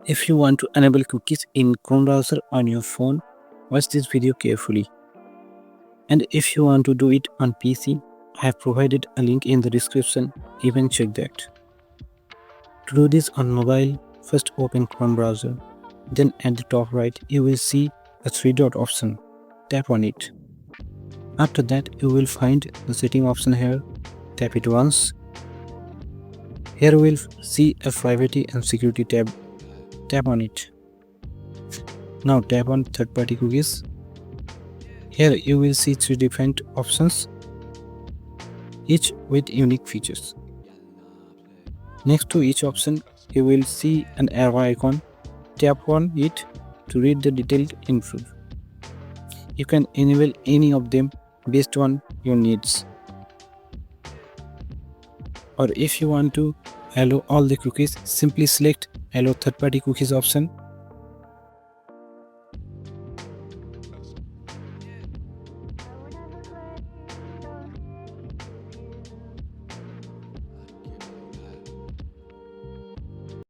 If you want to enable cookies in Chrome browser on your phone, watch this video carefully. And if you want to do it on PC, I have provided a link in the description, even check that. To do this on mobile, first open Chrome browser. Then at the top right, you will see a 3-dot option. Tap on it. After that, you will find the setting option here. Tap it once. Here you will see a privacy and security tab. Tap on it. Now tap on third-party cookies. Here you will see 3 different options, each with unique features. Next to each option, you will see an arrow icon. Tap on it to read the detailed info. You can enable any of them based on your needs. Or if you want to allow all the cookies, simply select allow third-party cookies option